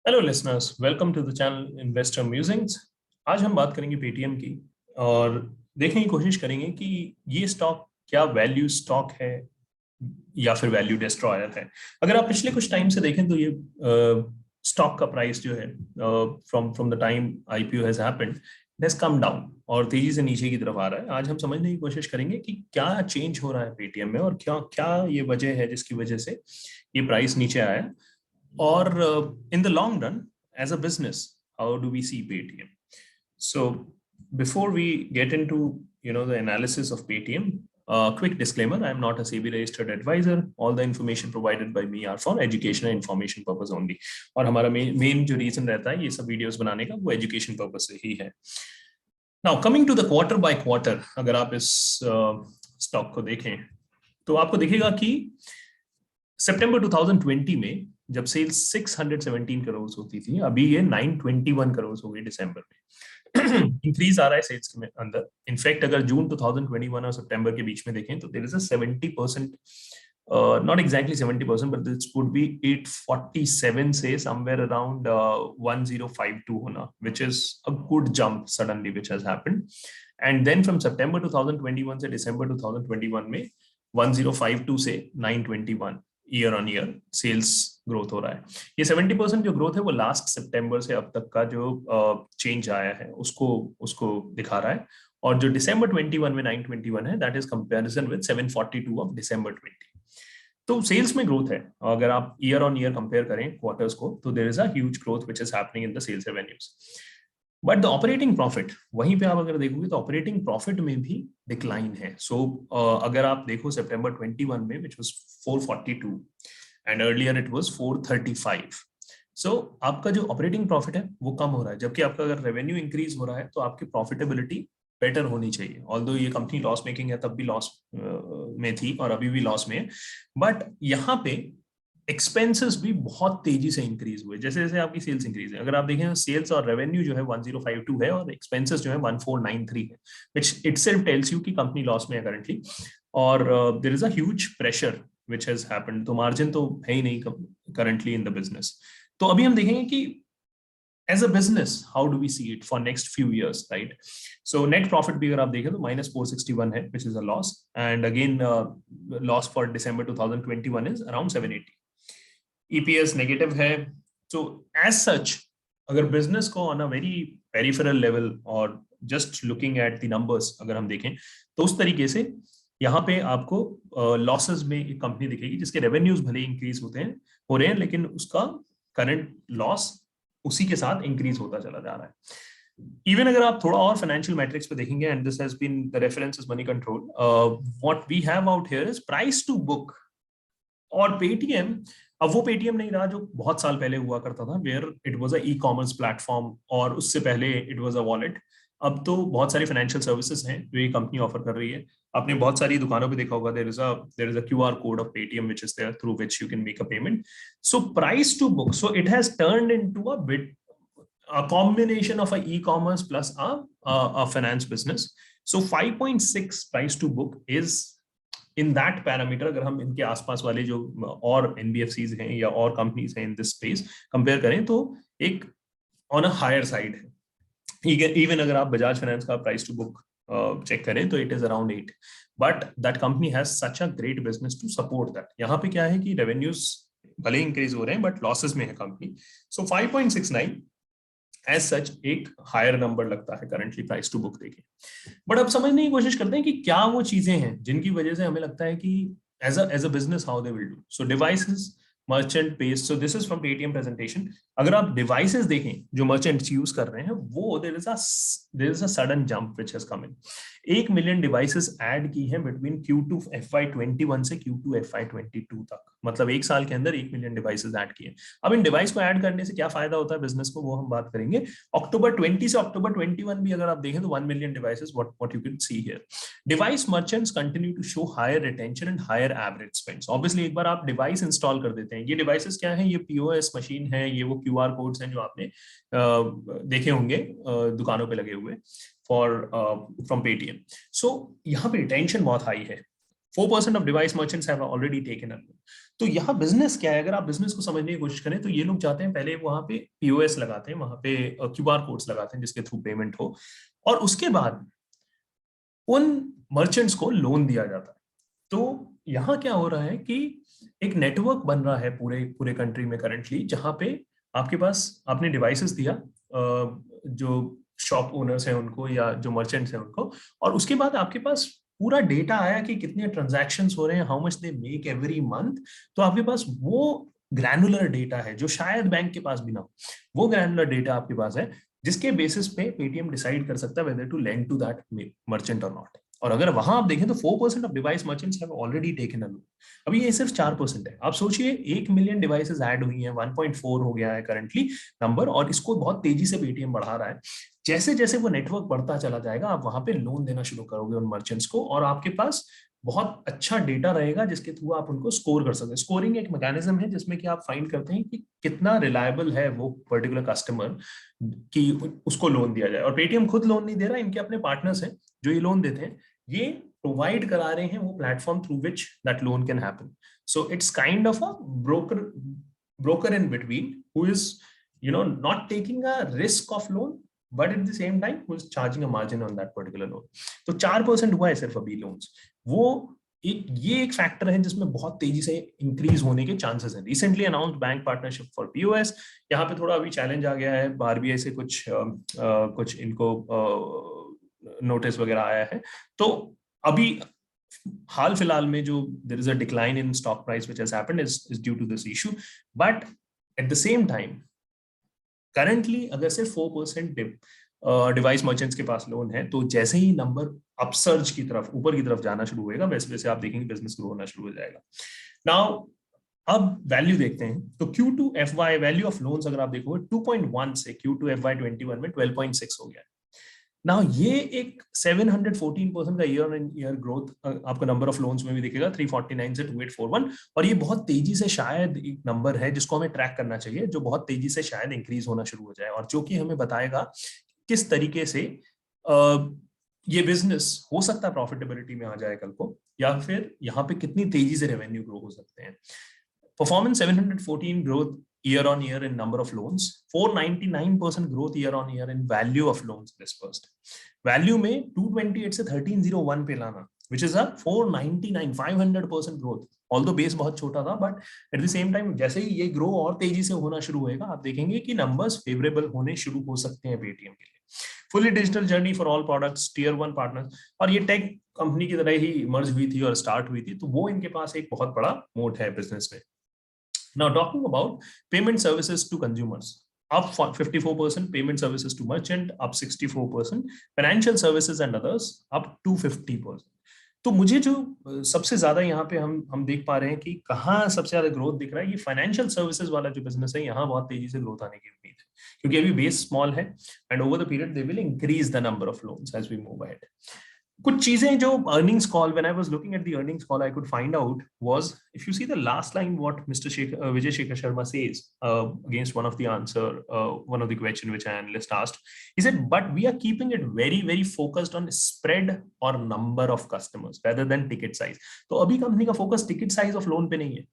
Hello listeners, welcome to the channel investor musings. आज हम बात करेंगे पेटीएम की और देखने की कोशिश करेंगे कि ये स्टॉक क्या वैल्यू स्टॉक है या फिर वैल्यू डिस्ट्रॉयर है। अगर आप पिछले कुछ टाइम से देखें तो ये स्टॉक का प्राइस जो है from from the time IPO has happened it has come down और तेजी से नीचे की तरफ आ रहा है। आज हम समझने की कोशिश करेंगे कि क्या चेंज हो रहा है पेटीएम में और क्या क्या ये वजह है जिसकी वजह से ये प्राइस नीचे आया है। Or in the long run, as a business, how do we see Paytm? So before we get into the analysis of Paytm, quick disclaimer: I am not a SEBI registered advisor. All the information provided by me are for education and information purpose only. और हमारा main जो reason रहता है ये सब videos बनाने का वो education purpose से ही है. Now coming to the quarter by quarter, अगर आप इस stock को देखें तो आपको दिखेगा कि सितंबर 2020 में जब सेल्स 617 करोड़ होती थी, अभी ये 921 करोड़ हो गई दिसंबर में। इंक्रीज आ रहा है सेल्स के अंदर। इनफैक्ट अगर जून 2021 और सितंबर के बीच में देखें तो there is a 70%, not exactly 70%, but this would be 847 से somewhere around 1052 होना, which is a good jump suddenly which has happened. And then from September 2021 से December 2021 में 1052 से 921 year on year sales growth हो रहा है। ये 70% जो ग्रोथ है वो लास्ट सितंबर से अब तक का जो चेंज आया है उसको उसको दिखा रहा है। और जो दिसंबर 21 में 921 है that is comparison with 742 of December 20। तो सेल्स में ग्रोथ है। अगर आप ईयर ऑन ईयर कंपेयर करें क्वार्टर्स को तो there is a huge growth which is happening in the sales revenues. But the operating profit, वहीं पे आप अगर देखोगे तो ऑपरेटिंग प्रॉफिट में भी डिक्लाइन है। सो अगर आप देखो सितंबर 21 में which was 442 and earlier it was 435। सो आपका जो ऑपरेटिंग प्रॉफिट है वो कम हो रहा है, जबकि आपका अगर रेवेन्यू इंक्रीज हो रहा है तो आपकी प्रॉफिटेबिलिटी बेटर होनी चाहिए। ऑल्दो ये कंपनी लॉस मेकिंग है, तब भी लॉस में थी और अभी भी लॉस में है, बट यहाँ पे एक्सपेंसेस भी बहुत तेजी से इंक्रीज हुए जैसे जैसे आपकी सेल्स इंक्रीज है। अगर आप देखें सेल्स और रेवेन्यू जो है 1052 है और एक्सपेंसेस जो है 1493 है, व्हिच इटसेल्फ टेल्स यू कि कंपनी लॉस में है करंटली। और there is a huge pressure which has happened, तो मार्जिन तो है ही नहीं करंटली इन द बिजनेस। तो अभी हम देखेंगे कि as a business how do we see it for next few years, right? So net profit भी अगर आप देखें तो -461 है which is a loss, and again loss for December 2021 is around 780. EPS negative है। So as such अगर business को on a very peripheral level और just looking at the numbers अगर हम देखें तो उस तरीके से यहाँ पे आपको लॉसेस में एक कंपनी दिखेगी जिसके रेवेन्यूज भले इंक्रीज हो रहे हैं लेकिन उसका करंट लॉस उसी के साथ इंक्रीज होता चला जा रहा है। इवन अगर आप थोड़ा और फाइनेंशियल मैट्रिक्स पे देखेंगे, and this has been the reference is money control, what we have out here is price to book. और पेटीएम अब वो पेटीएम नहीं रहा जो बहुत साल पहले हुआ करता था, where it was a e commerce platform, और उससे पहले इट वाज अ वॉलेट। अब तो बहुत सारी फाइनेंशियल सर्विसेज हैं जो ये कंपनी ऑफर कर रही है। आपने बहुत सारी दुकानों पे देखा होगा there is a QR code of Paytm which is there through which you can make a payment. So price to book, so it has turned into a bit a combination of a e-commerce plus a finance business. So 5.6 price to book is in that parameter। अगर हम इनके आसपास वाले जो और NBFCs हैं या और कंपनीज हैं इन दिस स्पेस कंपेयर करें तो एक ऑन अ हायर साइड है। इवन अगर आप बजाज फाइनेंस का प्राइस टू बुक चेक करें तो it is around 8, but that company has such a great business to support that. यहाँ पे क्या है कि रेवेन्यूज भले इंक्रीज हो रहे हैं बट लॉसेस में है कंपनी। सो 5.69 एज सच एक हायर नंबर लगता है करंटली प्राइस टू बुक देखें। बट अब समझने की कोशिश करते हैं कि क्या वो चीजें हैं जिनकी वजह से हमें लगता है कि as a business how they will do. So devices, merchant base, so this is from Paytm presentation. अगर आप डिवाइसेस देखें जो मर्चेंट्स यूज कर रहे हैं वो there is a sudden jump which has come in. 1 million devices add की हैं बिटवीन Q2 FY21 से Q2 FY22 तक, मतलब एक साल के अंदर 1 मिलियन डिवाइसेस ऐड किए। अब इन डिवाइस को ऐड करने से क्या फायदा होता है बिजनेस को वो हम बात करेंगे। अक्टूबर 20 से अक्टूबर 21 भी अगर आप देखें तो 1 million devices, what you can see here. Device merchants continue to show higher retention and higher average spends. Obviously एक बार आप डिवाइस इंस्टॉल कर देते हैं, ये डिवाइसेस क्या है, ये पीओएस मशीन है, ये वो क्यूआर कोड्स हैं जो आपने देखे होंगे दुकानों पे लगे हुए फॉर फ्रॉम पेटीएम। सो यहाँ पे रिटेंशन बहुत हाई है। 4% of device merchants have already taken a loan। तो यहाँ बिजनेस क्या है, अगर आप बिजनेस को समझने की कोशिश करें तो ये लोग जाते हैं पहले वहां पे पीओएस लगाते हैं, वहां पे क्यूआर कोड्स लगाते हैं जिसके थ्रू पेमेंट हो, और उसके बाद उन मर्चेंट्स को लोन दिया जाता है। तो यहाँ क्या हो रहा है कि एक नेटवर्क बन रहा है पूरे पूरे कंट्री में करंटली, जहां पे आपके पास आपने डिवाइसेस दिया जो शॉप ओनर्स हैं उनको या जो मर्चेंट्स हैं उनको, और उसके बाद आपके पास पूरा डेटा आया कि कितने ट्रांजैक्शंस हो रहे हैं, how much they make every month. तो आपके पास वो ग्रैनुलर डेटा है जो शायद बैंक के पास भी ना हो, वो ग्रैनुलर डेटा आपके पास है, जिसके बेसिस पे पेटीएम डिसाइड कर सकता है whether to lend to that merchant और नॉट। और अगर वहां आप देखें तो 4% of device merchants have already taken a loan. अभी ये सिर्फ 4% है। आप सोचिए 1 मिलियन डिवाइसेस ऐड हुई हैं, 1.4 हो गया है करंटली नंबर, और इसको बहुत तेजी से पेटीएम बढ़ा रहा है। जैसे जैसे वो नेटवर्क बढ़ता चला जाएगा, आप वहां पे लोन देना शुरू करोगे उन मर्चेंट्स को, और आपके पास बहुत अच्छा डेटा रहेगा जिसके थ्रू आप उनको स्कोर कर सकते हैं। स्कोरिंग एक मैकेनिज्म है जिसमें कि आप फाइंड करते हैं कि कितना रिलायबल है वो पर्टिकुलर कस्टमर कि उसको लोन दिया जाए। और पेटीएम खुद लोन नहीं दे रहा, इनके अपने पार्टनर्स हैं जो ये लोन देते हैं, ये प्रोवाइड करा रहे हैं वो platform through which that loan can happen. So it's kind of a broker in between who is not taking a risk of loan, but at the same time who is charging a margin on that particular loan. तो 4% हुआ है सिर्फ अभी loans. वो ये एक factor है जिसमें बहुत तेजी से इंक्रीज होने के चांसेस हैं। Recently announced bank partnership for POS, यहाँ पे थोड़ा अभी चैलेंज आ गया है, आरबीआई से कुछ इनको नोटिस वगैरह आया है। तो अभी हाल फिलहाल में जो there is a decline in stock price which has happened is due to this issue, but at the same time currently अगर सिर्फ 4% डिवाइस मर्चेंट्स के पास लोन है, तो जैसे ही नंबर अपसर्ज की तरफ ऊपर की तरफ जाना शुरू होएगा, वैसे वैसे आप देखेंगे बिजनेस ग्रो होना शुरू हो जाएगा। नाउ अब वैल्यू देखते हैं, तो Q2 FY value of loans अगर आप देखोगे 2.1 से Q2 FY21 में 12.6 हो गया। नाउ ये एक 714% का ईयर ऑन ईयर ग्रोथ आपका नंबर ऑफ लोन्स में भी दिखेगा, 349 से 2841। और ये बहुत तेजी से शायद एक नंबर है जिसको हमें ट्रैक करना चाहिए, जो बहुत तेजी से शायद इंक्रीज होना शुरू हो जाए, और जो कि हमें बताएगा किस तरीके से ये बिजनेस हो सकता है प्रॉफिटेबिलिटी में आ जाए कल को, या फिर यहाँ पे कितनी तेजी से रेवेन्यू ग्रो हो सकते हैं। Performance 714 growth year on year in number of loans, 499% growth year on year in value of loans disbursed. Value में 228 से 1301 पे लाना, which is a 499 500% growth. Although base बहुत छोटा था, but at the same time जैसे ही ये ग्रो और तेजी से होना शुरू होएगा, आप देखेंगे कि नंबर्स फेवरेबल होने शुरू हो सकते हैं पेटीएम के लिए। Fully digital journey for all products, tier 1 partners, और ये टेक कंपनी की तरह ही मर्ज हुई थी और स्टार्ट हुई थी, तो वो इनके पास एक बहुत बड़ा मोट है बिजनेस में। Now, talking about payment services to consumers, up 54%, payment services to merchant up 64%, financial services and others up 250%. तो मुझे जो सबसे ज्यादा यहाँ पे हम देख पा रहे हैं कि कहाँ सबसे ज्यादा ग्रोथ दिख रहा है, ये फाइनेंशियल सर्विसेज वाला जो बिजनेस है, यहाँ बहुत तेजी से ग्रोथ आने की उम्मीद है, क्योंकि अभी बेस स्मॉल है and over the period they will increase the number of loans as we move ahead. कुछ चीजें जो earnings call, when I was looking at the earnings call, I could find out was, if you see the last line what mister Vijay Shekhar Sharma says against one of the answer, one of the question which an analyst asked, he said, but we are keeping it very very focused on spread or number of customers rather than ticket size. तो अभी company का focus ticket size of loan पे नहीं है,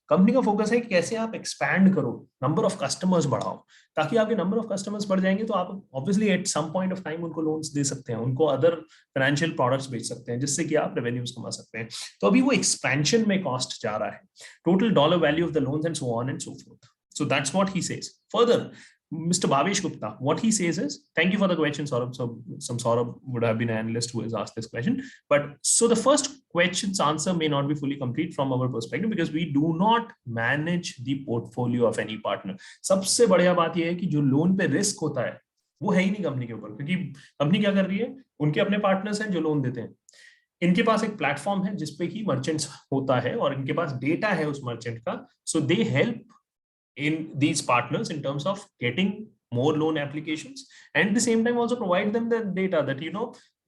company का focus है कैसे आप एक्सपैंड करो, नंबर ऑफ कस्टमर्स बढ़ाओ, ताकि आपके नंबर ऑफ कस्टमर्स बढ़ जाएंगे तो आप obviously at some point of time उनको लोन्स दे सकते हैं, उनको अदर फाइनेंशियल प्रोडक्ट्स बेच सकते हैं, जिससे कि आप रेवेन्यूज कमा सकते हैं। तो अभी वो एक्सपेंशन में कॉस्ट जा रहा है, total dollar value of the loans and so on and so fourth. So that's what he says. Further, Mr. Bhavesh Gupta, what he says is, thank you for the question, Saurabh. So some Saurabh would have been an analyst who has asked this question. But so the first question's answer may not be fully complete from our perspective because we do not manage the portfolio of any partner. सबसे बढ़िया बात यह है कि जो loan पे risk होता है वो है ही नहीं कंपनी के ऊपर, क्योंकि कंपनी क्या कर रही है, उनके अपने पार्टनर्स हैं जो लोन देते हैं, इनके पास एक प्लेटफॉर्म है जिसपे कि मर्चेंट्स होता है और इनके पास डेटा है उस मर्चेंट का, so they help in these partners in terms of getting more loan applications and at the same time also provide them the data that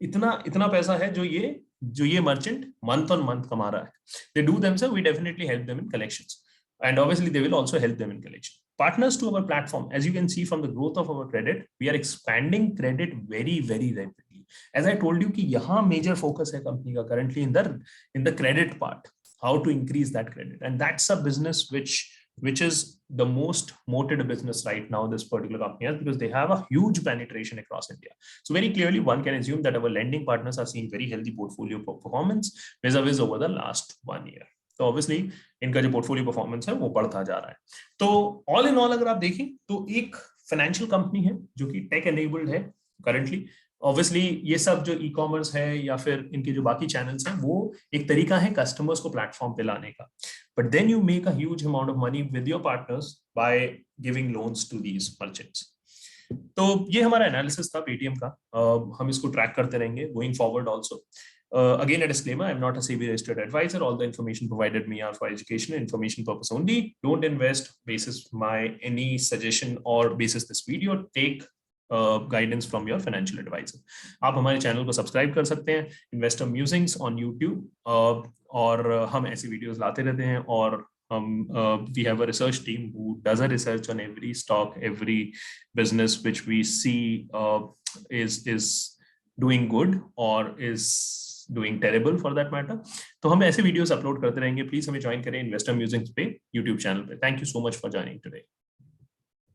इतना पैसा है जो ये merchant month on month कमा रहा है, they do themselves, we definitely help them in collections and obviously they will also help them in collection. Partners to our platform, as you can see from the growth of our credit, we are expanding credit very very rapidly. As I told you कि यहाँ major focus है company का currently in the credit part. how to increase that credit. And that's a business which is the most moated business right now, this particular company has, because they have a huge penetration across India. So very clearly one can assume that our lending partners are seeing very healthy portfolio performance vis-a-vis over the last 1 year. तो obviously इनका जो portfolio performance है वो बढ़ता जा रहा है. तो ऑल इन ऑल अगर आप देखें तो एक फाइनेंशियल कंपनी है जो कि टेक एनेबल्ड है करंटली. ऑब्वियसली ये सब जो ई कॉमर्स है या फिर इनके जो बाकी चैनल्स हैं वो एक तरीका है कस्टमर्स को प्लेटफॉर्म पे लाने का. But then you make a huge amount of money with your partners by giving loans to these merchants. तो ये हमारा एनालिसिस था पेटीएम का. हम इसको ट्रैक करते रहेंगे going forward also. Again, a disclaimer, I'm not a SEBI registered advisor. All the information provided me are for education and information purpose only. Don't invest basis my any suggestion or basis this video. Take guidance from your financial advisor. आप हमारे channel को subscribe कर सकते हैं, investor musings on YouTube, और हम ऐसी videos लाते रहते हैं. और we have a research team who does a research on every stock, every business which we see is doing good or is doing terrible for that matter. तो हम ऐसे videos upload करते रहेंगे. प्लीज हमें join करें investor musings पे YouTube channel पे. Thank you so much for joining today.